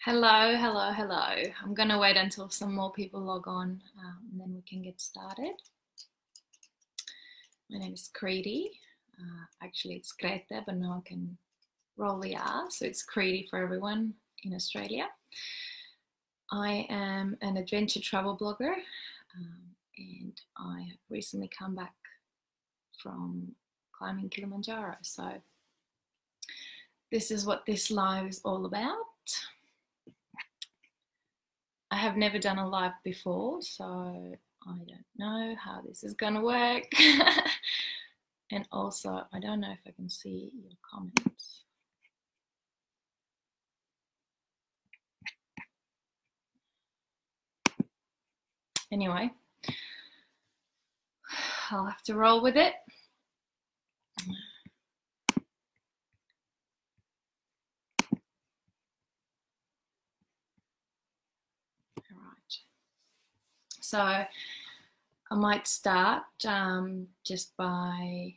Hello, hello, hello. I'm going to wait until some more people log on and then we can get started. My name is Creedy. Actually, it's Greta, but now I can roll the R, so it's Creedy for everyone in Australia. I am an adventure travel blogger and I have recently come back from climbing Kilimanjaro. So this is what this live is all about. I have never done a live before, so I don't know how this is gonna work. And also, I don't know if I can see your comments. Anyway, I'll have to roll with it. All right. So I might start just by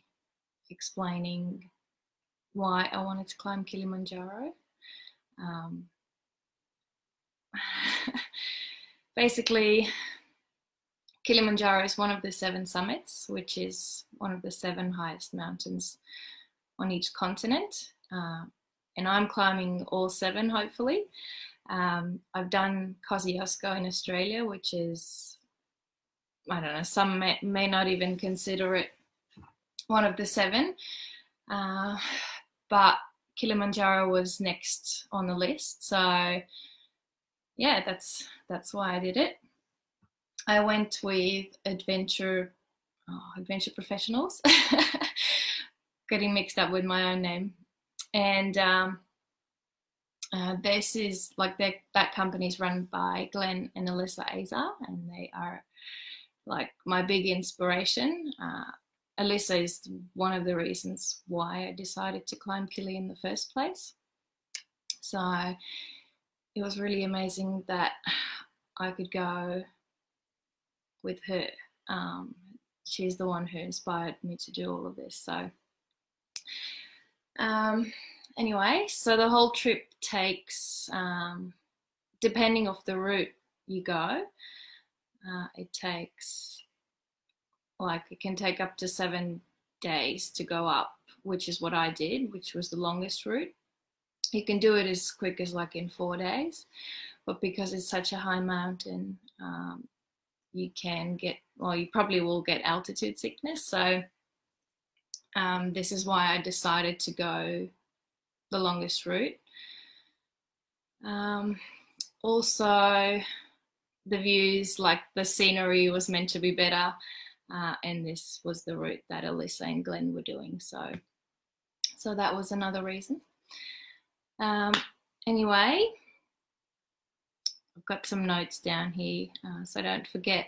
explaining why I wanted to climb Kilimanjaro. Basically, Kilimanjaro is one of the 7 summits, which is one of the 7 highest mountains on each continent. And I'm climbing all 7, hopefully. I've done Kosciuszko in Australia, which is, I don't know, some may not even consider it one of the 7. But Kilimanjaro was next on the list. So yeah, that's why I did it. I went with adventure professionals, getting mixed up with my own name. And this is like that company is run by Glenn and Alyssa Azar, and they are like my big inspiration. Alyssa is one of the reasons why I decided to climb Kili in the first place. So it was really amazing that I could go with her. She's the one who inspired me to do all of this. So anyway, so the whole trip takes, depending on the route you go, it takes, like, it can take up to 7 days to go up, which is what I did, which was the longest route. You can do it as quick as like in 4 days, but because it's such a high mountain, you can get, well, you probably will get altitude sickness. So this is why I decided to go the longest route. Also, the views, like the scenery was meant to be better, and this was the route that Alyssa and Glenn were doing. So that was another reason. Anyway, I've got some notes down here, so don't forget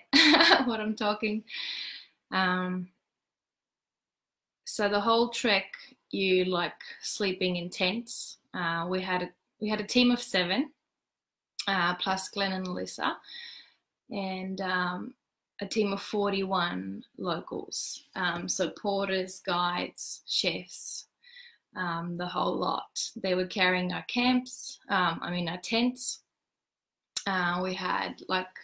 what I'm talking. So the whole trek, you like sleeping in tents. We had a team of 7, plus Glenn and Alyssa, and a team of 41 locals. So porters, guides, chefs, the whole lot. They were carrying our camps, our tents. We had like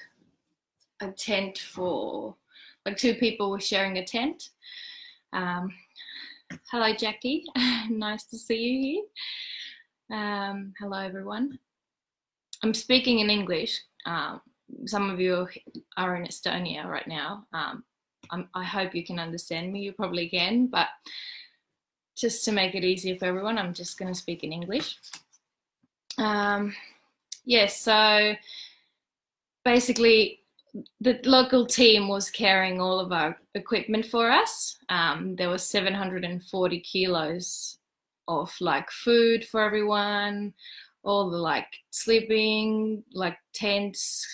a tent for, like 2 people were sharing a tent. Hello, Jackie. Nice to see you here. Hello, everyone. I'm speaking in English. Some of you are in Estonia right now. I hope you can understand me. You probably can, but just to make it easier for everyone, I'm just going to speak in English. So basically, the local team was carrying all of our equipment for us. There was 740 kilos of like food for everyone, all the like sleeping, like tents,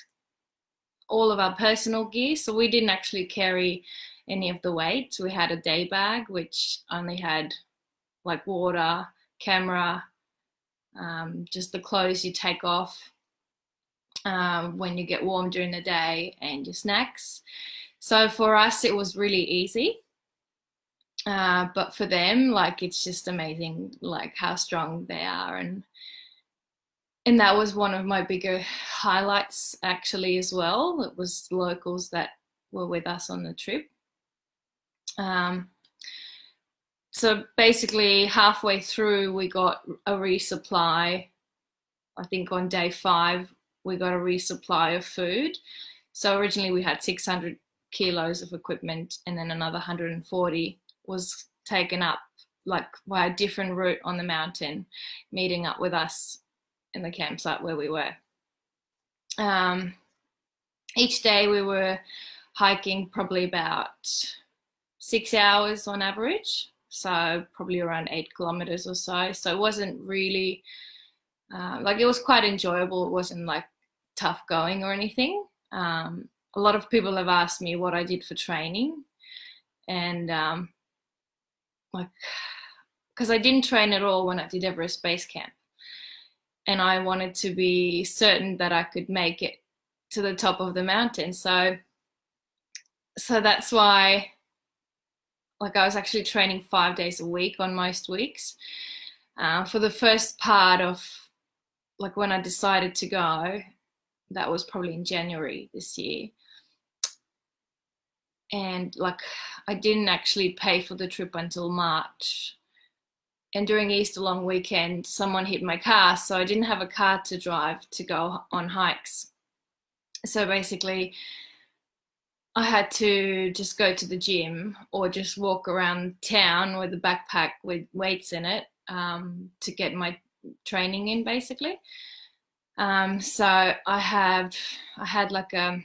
all of our personal gear. So we didn't actually carry any of the weight. We had a day bag, which only had like water, camera, just the clothes you take off when you get warm during the day, and your snacks. So for us, it was really easy. But for them, like, it's just amazing, like how strong they are. And And that was one of my bigger highlights actually as well. It was locals that were with us on the trip. So basically halfway through we got a resupply. I think on day 5 we got a resupply of food. So originally we had 600 kilos of equipment, and then another 140 was taken up like by a different route on the mountain, meeting up with us in the campsite where we were. Each day we were hiking probably about 6 hours on average, so probably around 8 kilometers or so. So it wasn't really like, it was quite enjoyable. It wasn't like tough going or anything. A lot of people have asked me what I did for training, and like, because I didn't train at all when I did Everest Base Camp, and I wanted to be certain that I could make it to the top of the mountain. So that's why, like, I was actually training 5 days a week on most weeks. For the first part of, like, when I decided to go, that was probably in January this year. And like, I didn't actually pay for the trip until March. And during Easter long weekend, someone hit my car, so I didn't have a car to drive to go on hikes. So basically, I had to just go to the gym or just walk around town with a backpack with weights in it to get my training in, basically. So I had like a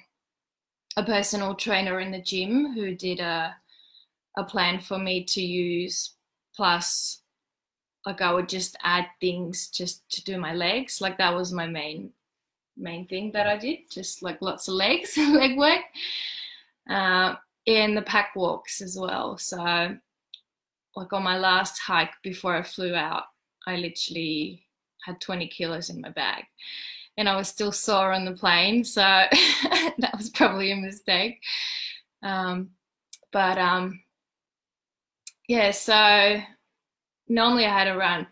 personal trainer in the gym who did a plan for me to use, plus like I would just add things just to do my legs. Like, that was my main thing that I did, just like lots of legs, leg work, and the pack walks as well. So like on my last hike before I flew out, I literally had 20 kilos in my bag, and I was still sore on the plane, so that was probably a mistake. Yeah, so normally I had around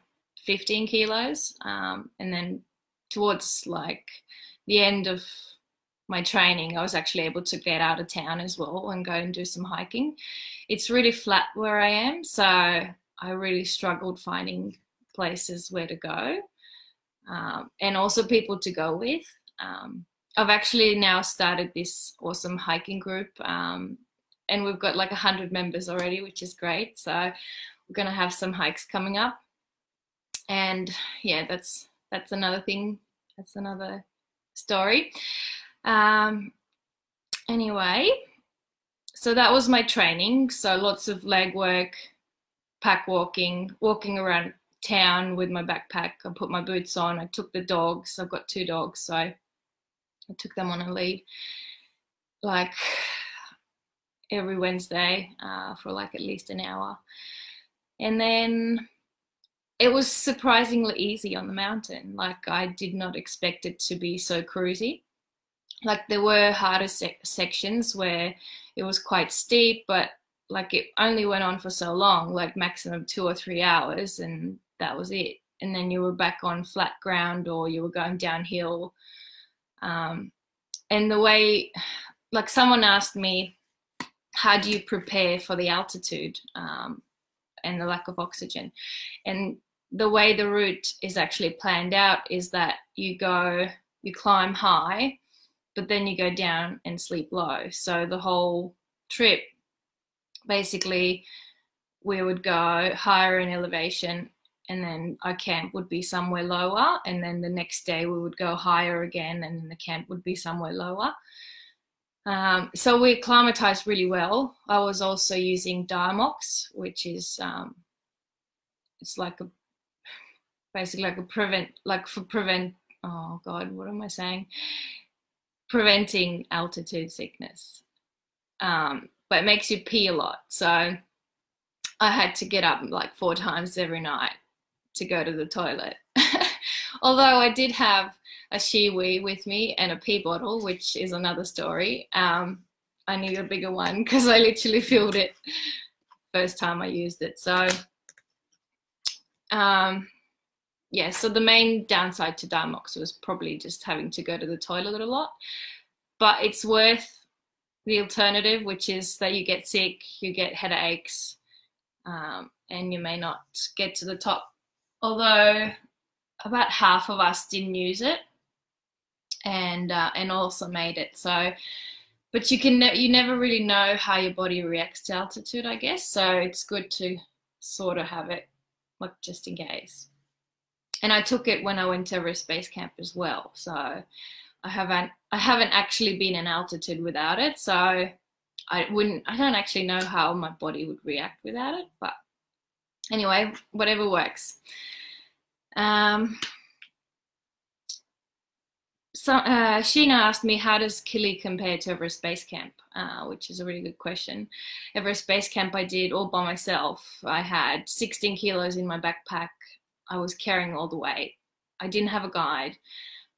15 kilos, and then towards like the end of my training, I was actually able to get out of town as well and go and do some hiking. It's really flat where I am, so I really struggled finding places where to go, and also people to go with. I've actually now started this awesome hiking group, and we've got like 100 members already, which is great. So we're going to have some hikes coming up, and yeah, that's another thing. That's another story. Anyway, so that was my training. So lots of leg work, pack walking around town with my backpack. I put my boots on. I took the dogs. I've got 2 dogs, so I took them on a lead like every Wednesday for like at least an hour. And then it was surprisingly easy on the mountain. Like, I did not expect it to be so cruisy. Like, there were harder sections where it was quite steep, but like it only went on for so long, like maximum 2 or 3 hours, and that was it. And then you were back on flat ground, or you were going downhill. And the way, like, someone asked me, how do you prepare for the altitude and the lack of oxygen? And the way the route is actually planned out is that you climb high, but then you go down and sleep low. So the whole trip, basically, we would go higher in elevation, and then our camp would be somewhere lower, and then the next day we would go higher again, and then the camp would be somewhere lower. So we acclimatized really well. I was also using Diamox, which is it's like basically like preventing altitude sickness, but it makes you pee a lot. So I had to get up like 4 times every night to go to the toilet. Although I did have a shiwi with me and a pee bottle, which is another story. I need a bigger one because I literally filled it first time I used it. So yeah, so the main downside to Diamox was probably just having to go to the toilet a lot, but it's worth the alternative, which is that you get sick, you get headaches, and you may not get to the top. Although about half of us didn't use it, and also made it. So, but you never really know how your body reacts to altitude, I guess. So it's good to sort of have it, like, just in case. And I took it when I went to Everest Base Camp as well. So I haven't actually been in altitude without it. So I don't actually know how my body would react without it. But anyway, whatever works. Sheena asked me, how does Kili compare to Everest Base Camp? Which is a really good question. Everest Base Camp I did all by myself. I had 16 kilos in my backpack. I was carrying all the weight. I didn't have a guide.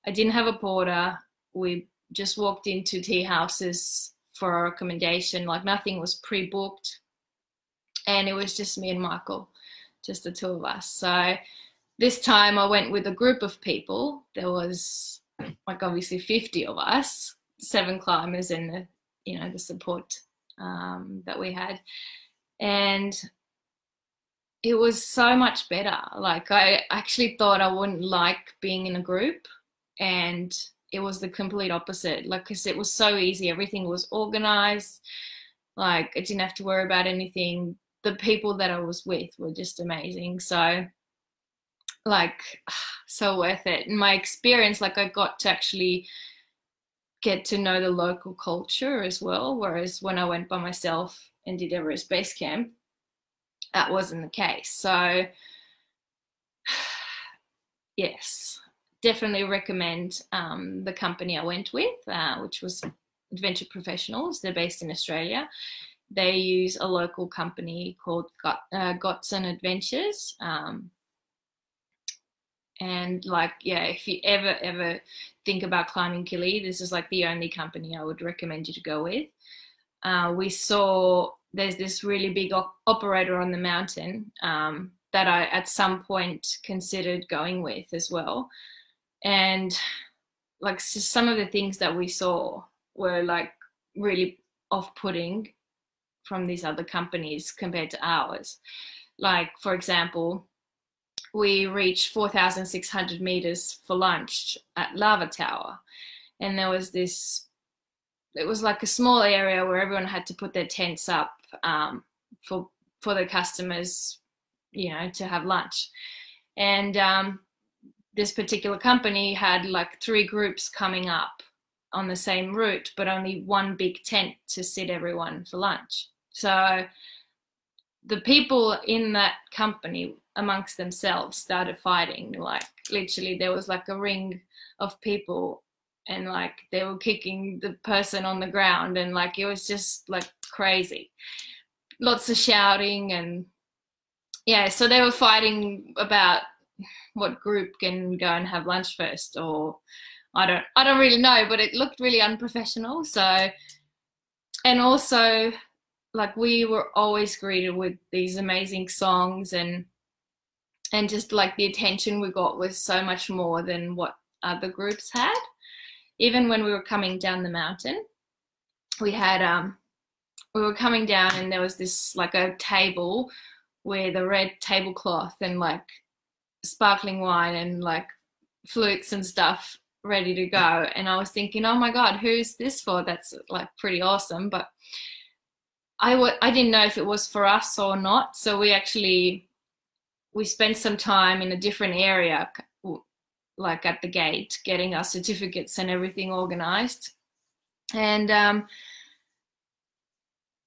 I didn't have a porter. We just walked into tea houses for our accommodation. Like, nothing was pre-booked. And it was just me and Michael, just the two of us. So this time I went with a group of people. There was, like, obviously 50 of us, 7 climbers and the support that we had. And it was so much better. Like, I actually thought I wouldn't like being in a group, and it was the complete opposite. Like, because it was so easy. Everything was organized. Like, I didn't have to worry about anything. The people that I was with were just amazing. So, like, so worth it. And my experience, like, I got to actually get to know the local culture as well. Whereas when I went by myself and did Everest Base Camp, that wasn't the case. So yes, definitely recommend the company I went with, which was Adventure Professionals. They're based in Australia. They use a local company called Gotson Adventures. And, like, yeah, if you ever think about climbing Kili, this is like the only company I would recommend you to go with. We saw there's this really big operator on the mountain that I at some point considered going with as well. And, like, some of the things that we saw were, like, really off-putting from these other companies compared to ours. Like, for example, we reached 4,600 meters for lunch at Lava Tower. And there was it was like a small area where everyone had to put their tents up for the customers, to have lunch. And this particular company had, like, 3 groups coming up on the same route, but only one big tent to sit everyone for lunch. So the people in that company amongst themselves started fighting. Like, literally there was like a ring of people, and, like, they were kicking the person on the ground, and, like, it was just, like, crazy. Lots of shouting, and yeah, so they were fighting about what group can go and have lunch first, or I don't really know, but it looked really unprofessional. So, and also, like, we were always greeted with these amazing songs, and just, like, the attention we got was so much more than what other groups had. Even when we were coming down the mountain, we were coming down, and there was this, like, a table with a red tablecloth and, like, sparkling wine and, like, flutes and stuff ready to go. And I was thinking, oh my God, who's this for? That's, like, pretty awesome. But I didn't know if it was for us or not. So we spent some time in a different area, like at the gate, getting our certificates and everything organized. And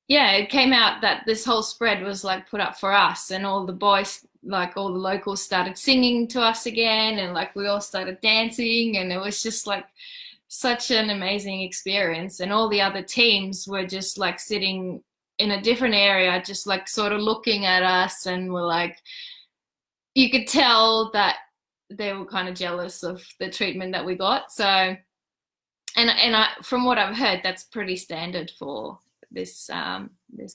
yeah, it came out that this whole spread was, like, put up for us, and all the boys, like, all the locals started singing to us again, and, like, we all started dancing, and it was just, like, such an amazing experience. And all the other teams were just, like, sitting in a different area, just, like, sort of looking at us, and were, like, you could tell that they were kind of jealous of the treatment that we got. So, and from what I've heard, that's pretty standard for this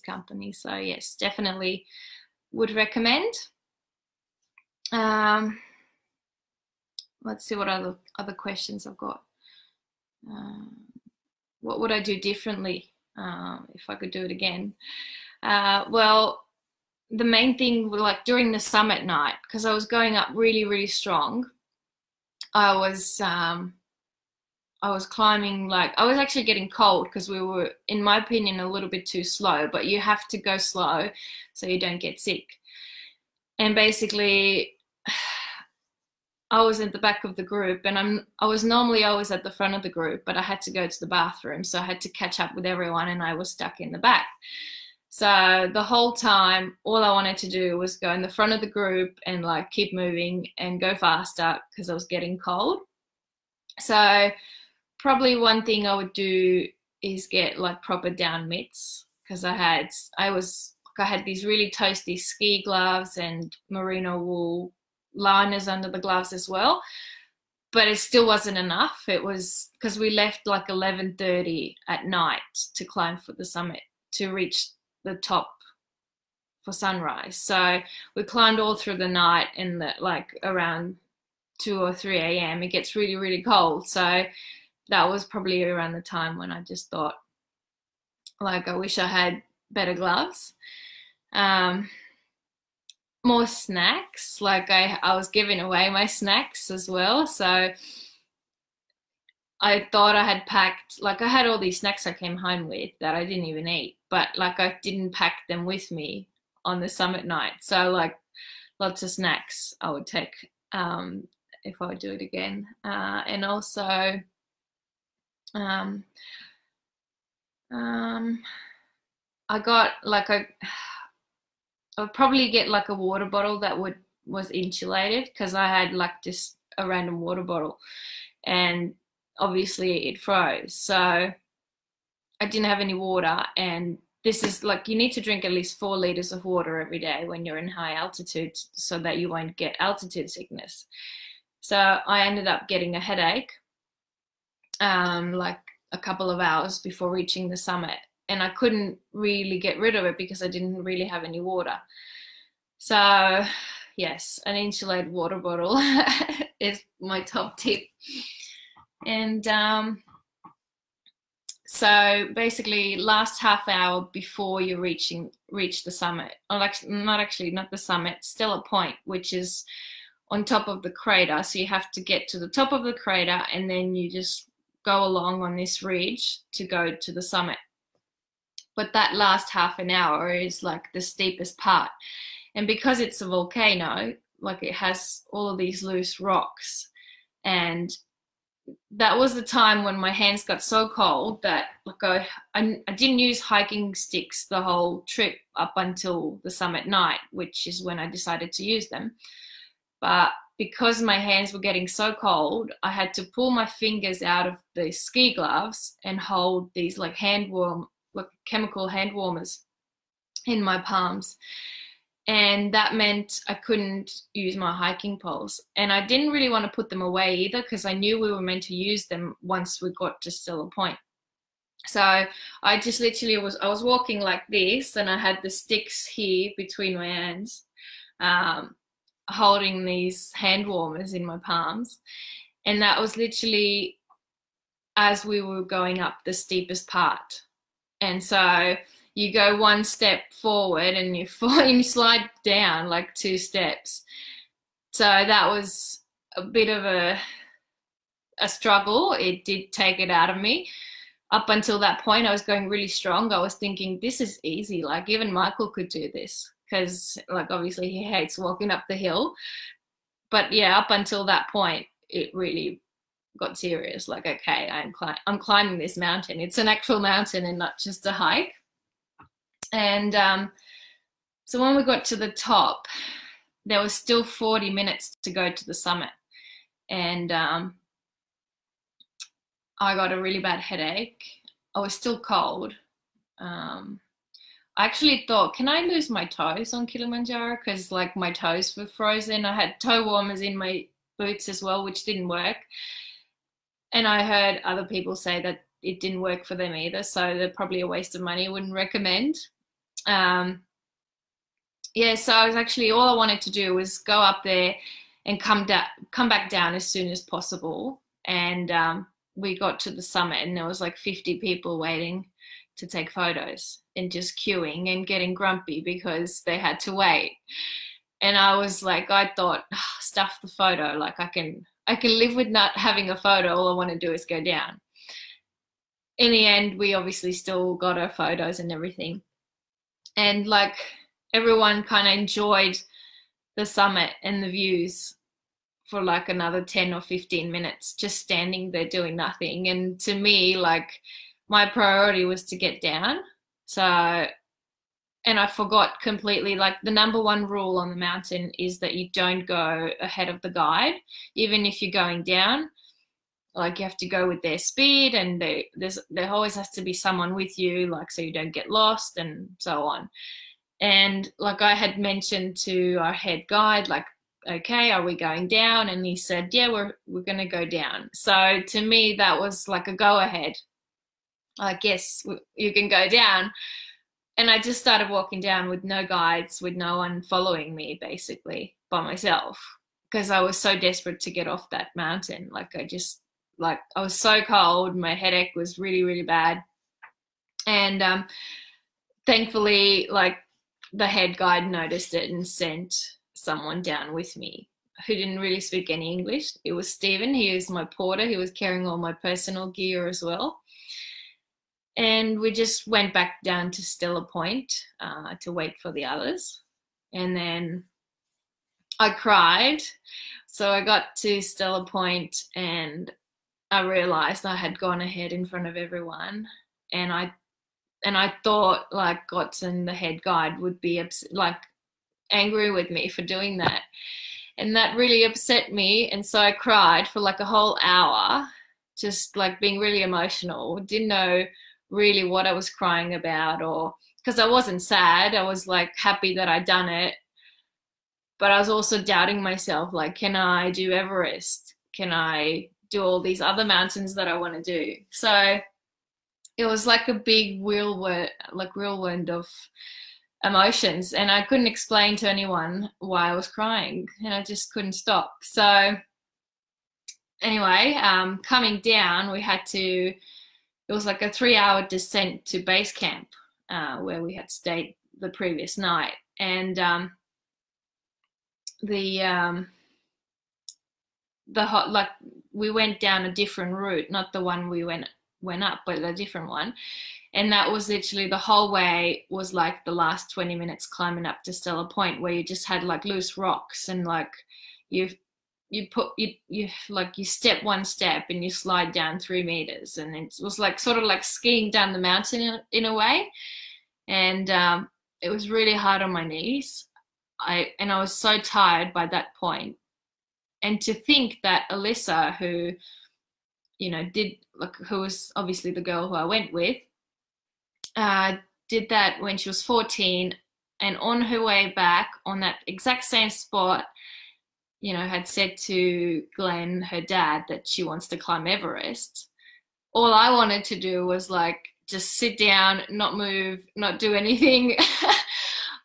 company. So yes, definitely would recommend. let's see what other questions I've got. What would I do differently if I could do it again? Well, the main thing, like during the summit night, because I was going up really, really strong, I was climbing, like I was actually getting cold because we were, in my opinion, a little bit too slow, but you have to go slow so you don't get sick. And basically I was at the back of the group, and I was normally always at the front of the group, but I had to go to the bathroom, so I had to catch up with everyone, and I was stuck in the back. So the whole time, all I wanted to do was go in the front of the group and like keep moving and go faster because I was getting cold. So probably one thing I would do is get like proper down mitts, because I had these really toasty ski gloves and merino wool liners under the gloves as well, but it still wasn't enough. It was because we left like 11:30 at night to climb for the summit to reach the top for sunrise. So we climbed all through the night, and like around 2 or 3 a.m. it gets really, really cold. So that was probably around the time when I just thought, like, I wish I had better gloves. More snacks, like I was giving away my snacks as well, so I thought I had packed, like I had all these snacks I came home with that I didn't even eat, but like I didn't pack them with me on the summit night. So like lots of snacks I would take if I would do it again. And also I got like I would probably get like a water bottle that was insulated, because I had like just a random water bottle, and obviously it froze. So I didn't have any water, and this is like, you need to drink at least 4 liters of water every day when you're in high altitude so that you won't get altitude sickness. So I ended up getting a headache like a couple of hours before reaching the summit, and I couldn't really get rid of it because I didn't really have any water. So yes, an insulated water bottle is my top tip. And so basically last half hour before you reach the summit, or not the summit, Stellar Point, which is on top of the crater. So you have to get to the top of the crater, and then you just go along on this ridge to go to the summit. But that last half an hour is like the steepest part. And because it's a volcano, like it has all of these loose rocks. And that was the time when my hands got so cold that like I didn't use hiking sticks the whole trip up until the summit night, which is when I decided to use them. But because my hands were getting so cold, I had to pull my fingers out of the ski gloves and hold these like chemical hand warmers in my palms, and that meant I couldn't use my hiking poles, and I didn't really want to put them away either, because I knew we were meant to use them once we got to Stellar Point. So I just literally I was walking like this, and I had the sticks here between my hands, holding these hand warmers in my palms, and that was literally as we were going up the steepest part. And so you go one step forward and you slide down like 2 steps. So that was a bit of a struggle. It did take it out of me. Up until that point, I was going really strong. I was thinking, this is easy. Like even Michael could do this, because like obviously he hates walking up the hill. But yeah, up until that point, it really got serious. Like, okay, I'm climbing this mountain. It's an actual mountain and not just a hike. And so when we got to the top, there was still 40 minutes to go to the summit, and I got a really bad headache. I was still cold. I actually thought, can I lose my toes on Kilimanjaro? Because like my toes were frozen. I had toe warmers in my boots as well, which didn't work. And I heard other people say that it didn't work for them either, so they're probably a waste of money. I wouldn't recommend. Yeah, so I was actually, all I wanted to do was go up there and come back down as soon as possible. And we got to the summit and there was like 50 people waiting to take photos and just queuing and getting grumpy because they had to wait. And I was like, I thought, stuff the photo, like I can live with not having a photo. All I want to do is go down. In the end, we obviously still got our photos and everything. And like everyone kind of enjoyed the summit and the views for like another 10 or 15 minutes, just standing there doing nothing. And to me, like my priority was to get down. So, and I forgot completely, like the number one rule on the mountain is that you don't go ahead of the guide, even if you're going down. Like you have to go with their speed, and there always has to be someone with you, like so you don't get lost and so on. And like I had mentioned to our head guide, like, okay, are we going down? And he said, yeah, we're going to go down. So to me, that was like a go ahead. I guess you can go down. And I just started walking down with no guides, with no one following me, basically by myself, because I was so desperate to get off that mountain. Like I was so cold. My headache was really, really bad. And thankfully, like the head guide noticed it and sent someone down with me who didn't really speak any English. It was Stephen. He was my porter. He was carrying all my personal gear as well. And we just went back down to Stella Point to wait for the others. And then I cried. So I got to Stella Point and I realized I had gone ahead in front of everyone. And I thought like Gotson, the head guide, would be like angry with me for doing that. And that really upset me. And so I cried for like a whole hour, just like being really emotional. Didn't know really what I was crying about, or because I wasn't sad. I was like happy that I'd done it. But I was also doubting myself, like, can I do Everest? Can I do all these other mountains that I want to do? So it was like a big whirlwind of emotions, and I couldn't explain to anyone why I was crying, and I just couldn't stop. So anyway, coming down, it was like a 3-hour descent to base camp where we had stayed the previous night. And we went down a different route, not the one we went up, but a different one. And that was literally the whole way was like the last 20 minutes climbing up to Stella Point, where you just had like loose rocks and like you step one step and you slide down 3 meters, and it was like sort of like skiing down the mountain in a way. And it was really hard on my knees. I was so tired by that point. And to think that Alyssa, who, you know, who was obviously the girl who I went with, did that when she was 14, and on her way back on that exact same spot, you know, had said to Glenn, her dad, that she wants to climb Everest. All I wanted to do was like just sit down, not move, not do anything.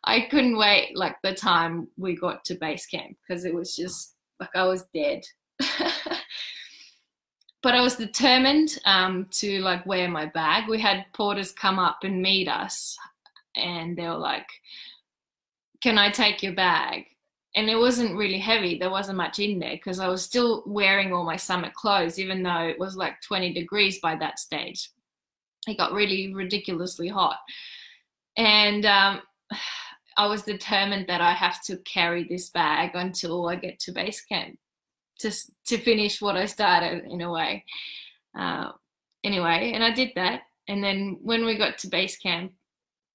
I couldn't wait like the time we got to base camp, because it was just like I was dead. But I was determined to like wear my bag. We had porters come up and meet us, and they were like, can I take your bag? And it wasn't really heavy. There wasn't much in there because I was still wearing all my summit clothes, even though it was like 20 degrees by that stage. It got really ridiculously hot. And I was determined that I have to carry this bag until I get to base camp, just to finish what I started in a way. Anyway, and I did that. And then when we got to base camp,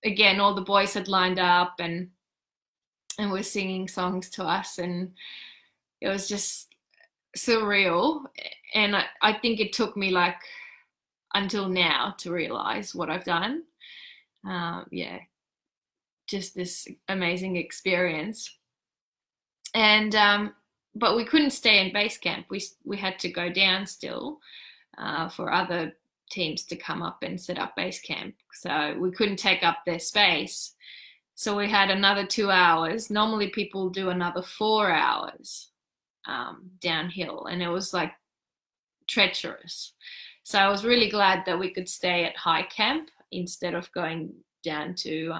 again, all the boys had lined up and were singing songs to us, and it was just surreal. And I think it took me like until now to realize what I've done. Yeah, just this amazing experience. And but we couldn't stay in base camp. We had to go down still for other teams to come up and set up base camp. So we couldn't take up their space. So we had another 2 hours. Normally people do another 4 hours. downhill, and it was like treacherous. So I was really glad that we could stay at high camp instead of going down to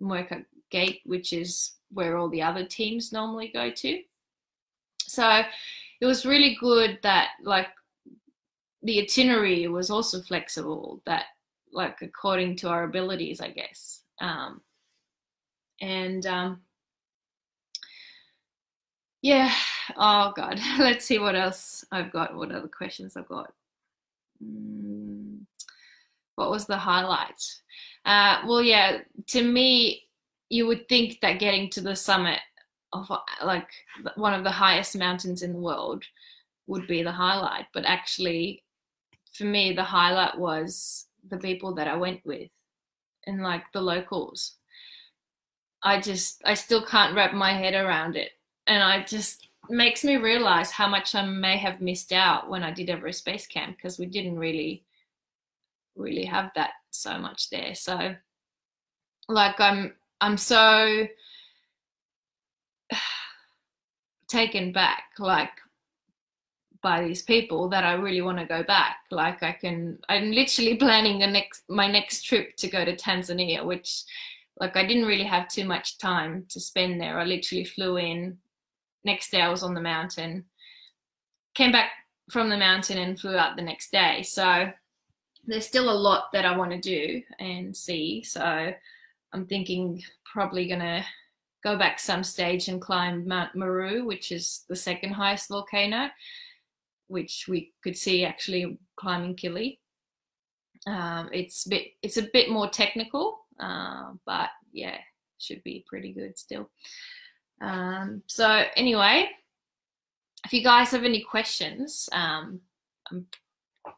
Moika Gate, which is where all the other teams normally go to. So it was really good that like the itinerary was also flexible, that like according to our abilities, I guess. Yeah, oh God, let's see what else I've got, what other questions I've got. What was the highlight? Well, yeah, to me, you would think that getting to the summit of like one of the highest mountains in the world would be the highlight, but actually for me the highlight was the people that I went with and like the locals. I still can't wrap my head around it, and I just makes me realize how much I may have missed out when I did Everest Base Camp, because we didn't really have that so much there. So like I'm so taken back like by these people that I really want to go back. Like I'm literally planning my next trip to go to Tanzania, which like I didn't really have too much time to spend there. I literally flew in, next day I was on the mountain, came back from the mountain and flew out the next day. So there's still a lot that I want to do and see. So I'm thinking probably gonna go back some stage and climb Mount Meru, which is the second highest volcano, which we could see actually climbing Kili. It's a bit more technical, but yeah, should be pretty good still. So anyway, if you guys have any questions, I'm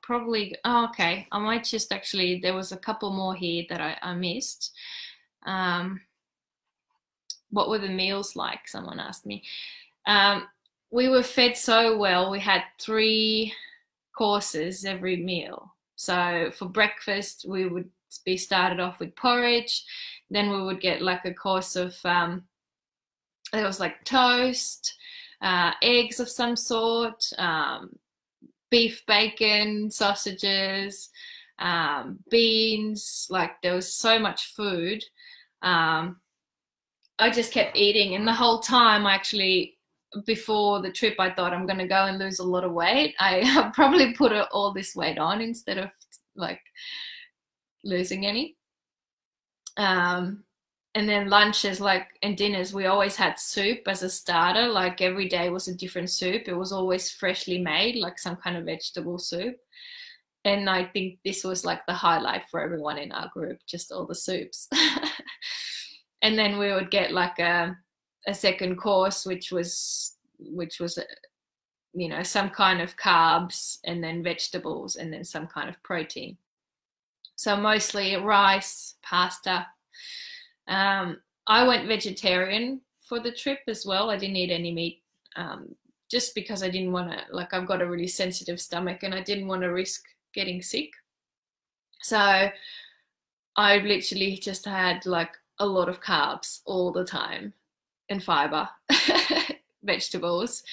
probably, oh, okay, I might just actually, there was a couple more here that I missed. What were the meals like? Someone asked me. We were fed so well. We had 3 courses every meal. So for breakfast, we would be started off with porridge. Then we would get like a course of, there was like toast, eggs of some sort, beef, bacon, sausages, beans. Like there was so much food. I just kept eating, and the whole time actually, before the trip, I thought I'm going to go and lose a lot of weight. I probably put all this weight on instead of like losing any. And then lunches and dinners, we always had soup as a starter. Like every day was a different soup. It was always freshly made, like some kind of vegetable soup. And I think this was like the highlight for everyone in our group, just all the soups. And then we would get like a second course, which was you know, some kind of carbs, and then vegetables, and then some kind of protein. So mostly rice, pasta. I went vegetarian for the trip as well. I didn't eat any meat, just because I didn't want to, like, I've got a really sensitive stomach and I didn't want to risk getting sick. So I literally just had like a lot of carbs all the time, and fiber, vegetables.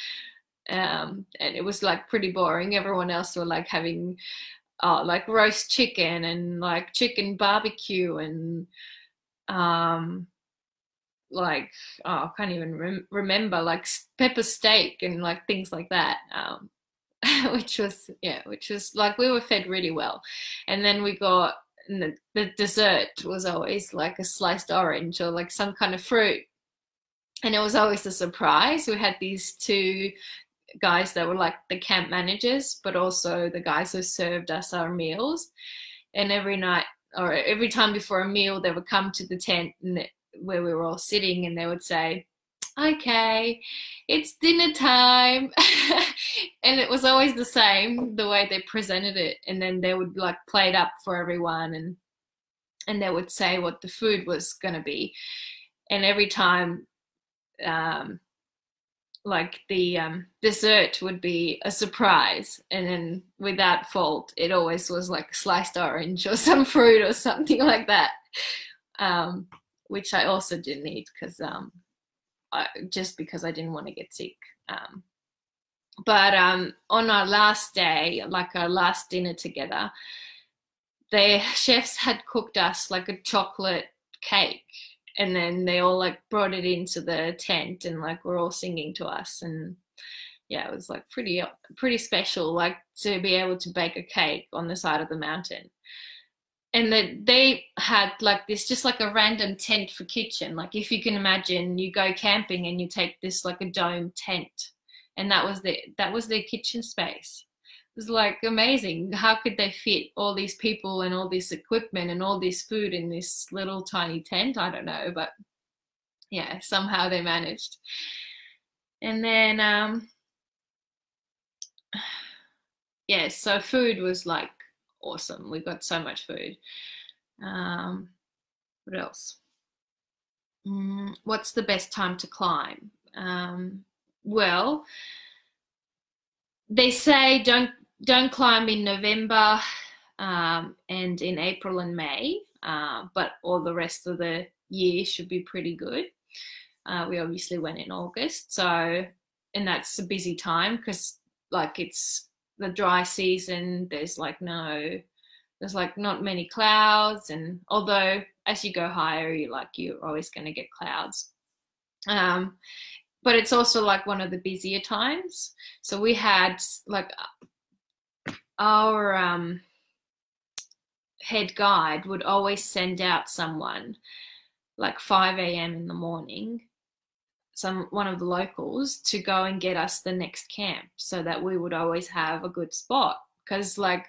And it was like pretty boring. Everyone else were like having like roast chicken and like chicken barbecue and like, I can't even remember, like pepper steak and like things like that. which was like, we were fed really well. And then we got, the dessert was always like a sliced orange or like some kind of fruit, and it was always a surprise. We had these 2 guys that were like the camp managers, but also the guys who served us our meals. And every night or every time before a meal, they would come to the tent where we were all sitting, and they would say, "Okay, it's dinner time." And it was always the same, the way they presented it. And then they would like play it up for everyone, and they would say what the food was going to be. And every time, like the dessert would be a surprise, and then without fault, it always was like a sliced orange or some fruit or something like that, which I also didn't eat because just because I didn't want to get sick. But on our last day, like our last dinner together, the chefs had cooked us like a chocolate cake, and then they all like brought it into the tent, and like we're all singing to us. And yeah, it was like pretty special, like to be able to bake a cake on the side of the mountain. And that they had like this, just like a random tent for kitchen. Like if you can imagine, you go camping and you take this like a dome tent, and that was their kitchen space. It was like amazing. How could they fit all these people and all this equipment and all this food in this little tiny tent? I don't know, but yeah, somehow they managed. And then yeah, so food was like awesome. We got so much food. What else? What's the best time to climb? Well, they say don't climb in November and in April and May, but all the rest of the year should be pretty good. We obviously went in August, so, and that's a busy time because like it's the dry season. There's like not many clouds, and although as you go higher, you're always going to get clouds. But it's also like one of the busier times. So we had like our head guide would always send out someone like 5 a.m. in the morning, one of the locals, to go and get us the next camp, so that we would always have a good spot. Because like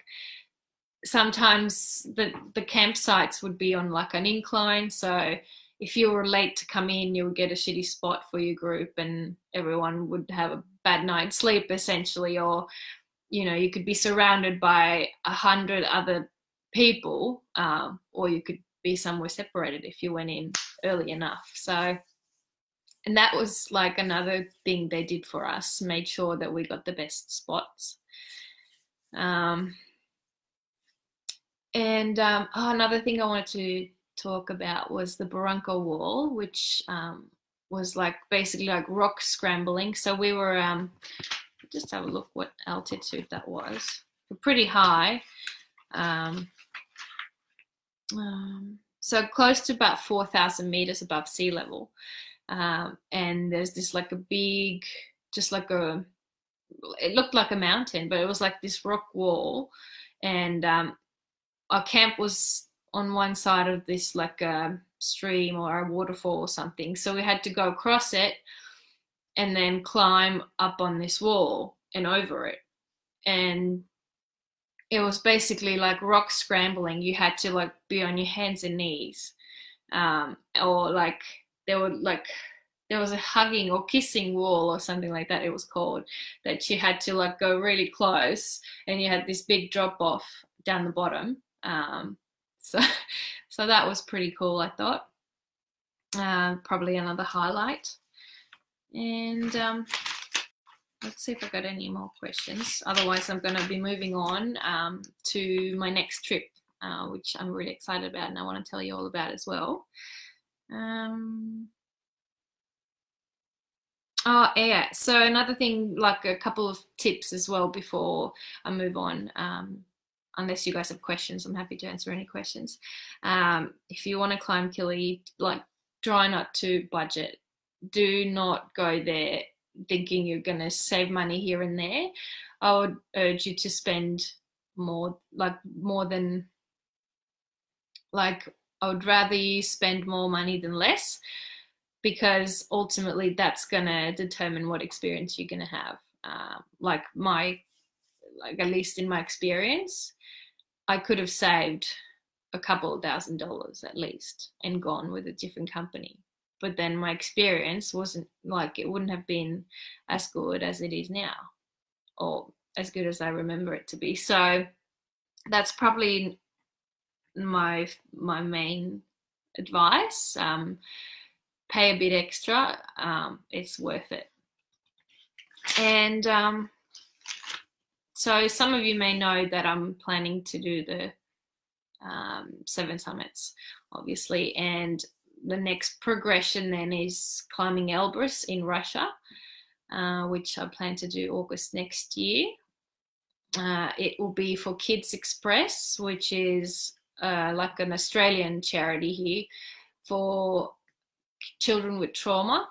sometimes the campsites would be on like an incline, so if you were late to come in, you would get a shitty spot for your group, and everyone would have a bad night's sleep essentially. Or you could be surrounded by 100 other people, or you could be somewhere separated if you went in early enough. So, and that was like another thing they did for us, made sure that we got the best spots. Another thing I wanted to talk about was the Barranco Wall, which was like basically like rock scrambling. So we were just have a look what altitude that was. We're pretty high. So close to about 4,000 meters above sea level. And there's this like a big, it looked like a mountain, but it was like this rock wall. And our camp was on one side of this like a stream or a waterfall or something. So we had to go across it and then climb up on this wall and over it. And it was basically like rock scrambling. You had to like be on your hands and knees, or like there was a hugging or kissing wall or something like that, it was called, that you had to like go really close, and you had this big drop off down the bottom. So that was pretty cool, I thought. Probably another highlight. And let's see if I got any more questions. Otherwise, I'm going to be moving on to my next trip, which I'm really excited about, and I want to tell you all about as well. Oh, yeah. So another thing, like a couple of tips as well before I move on. Unless you guys have questions, I'm happy to answer any questions. If you want to climb Kili, like try not to budget. Do not go there thinking you're going to save money here and there. I would urge you to spend more than, like, I would rather you spend more money than less, because ultimately that's going to determine what experience you're going to have. At least in my experience, I could have saved a couple of $1,000s at least and gone with a different company. But then my experience wasn't like, it wouldn't have been as good as it is now, or as good as I remember it to be. So that's probably my main advice. Pay a bit extra. It's worth it. And so some of you may know that I'm planning to do the 7 summits, obviously, and the next progression then is climbing Elbrus in Russia, which I plan to do August next year. It will be for Kids Express, which is like an Australian charity here for children with trauma.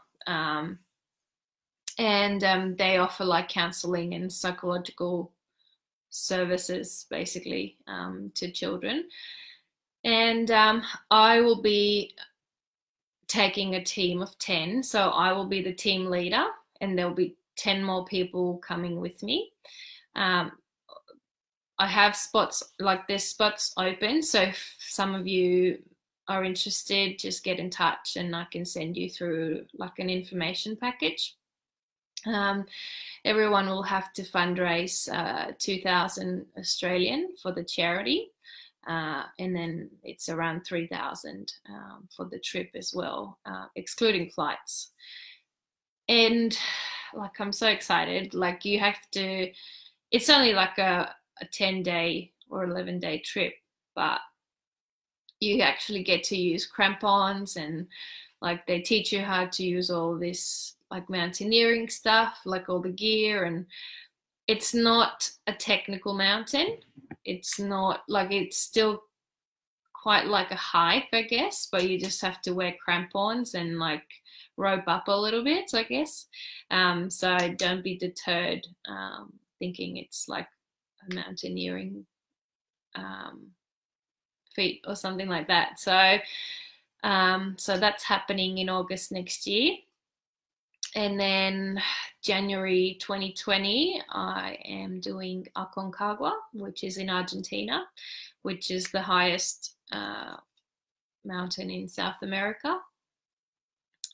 And they offer like counseling and psychological services basically to children. And I will be taking a team of 10. So I will be the team leader, and there'll be 10 more people coming with me. I have spots, like there's spots open. So if some of you are interested, just get in touch and I can send you through like an information package. Everyone will have to fundraise 2,000 Australian for the charity. And then it's around 3,000 for the trip as well, excluding flights. And like, I'm so excited. Like, you have to, it's only like a 10-day or 11-day trip, but you actually get to use crampons, and like they teach you how to use all this like mountaineering stuff, like all the gear. And it's not a technical mountain. It's not like, it's still quite like a hike, I guess, but you just have to wear crampons and like rope up a little bit, I guess. So don't be deterred thinking it's like a mountaineering feat or something like that. So so that's happening in August next year. And then January 2020, I am doing Aconcagua, which is in Argentina, which is the highest mountain in South America.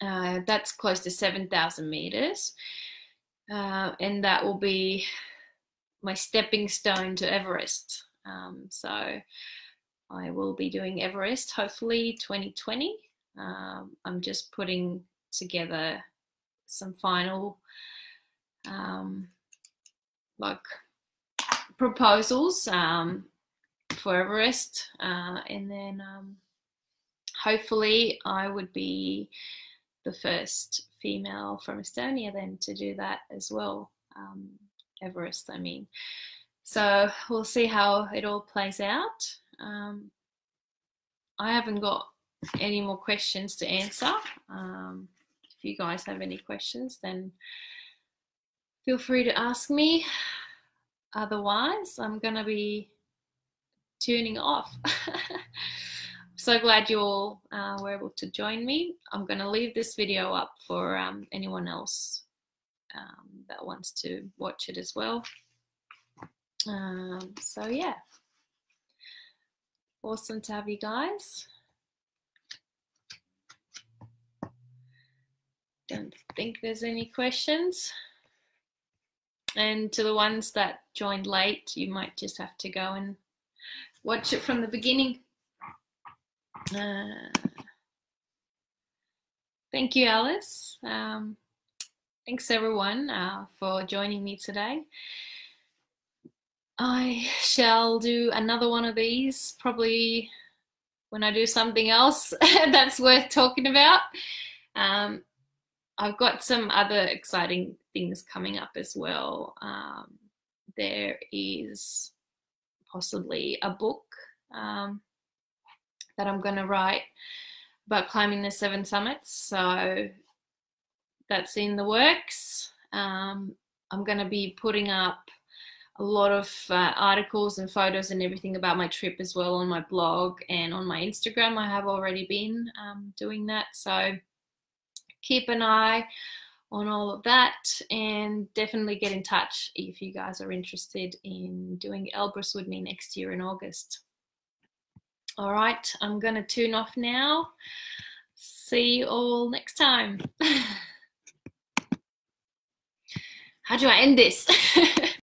That's close to 7,000 meters. And that will be my stepping stone to Everest. So I will be doing Everest, hopefully 2020. I'm just putting together some final like proposals for Everest, and then hopefully I would be the first female from Estonia then to do that as well, Everest, I mean. So we'll see how it all plays out. I haven't got any more questions to answer. If you guys have any questions, then feel free to ask me. Otherwise, I'm gonna be tuning off. So glad you all were able to join me. I'm gonna leave this video up for anyone else that wants to watch it as well. So yeah, awesome to have you guys. Don't think there's any questions. And to the ones that joined late, you might just have to go and watch it from the beginning. Thank you, Alice. Thanks everyone for joining me today. I shall do another one of these probably when I do something else that's worth talking about. I've got some other exciting things coming up as well. There is possibly a book that I'm going to write about climbing the 7 summits. So that's in the works. I'm going to be putting up a lot of articles and photos and everything about my trip as well on my blog and on my Instagram. I have already been doing that. So keep an eye on all of that, and definitely get in touch if you guys are interested in doing Elbrus with me next year in August. All right, I'm going to tune off now. See you all next time. How do I end this?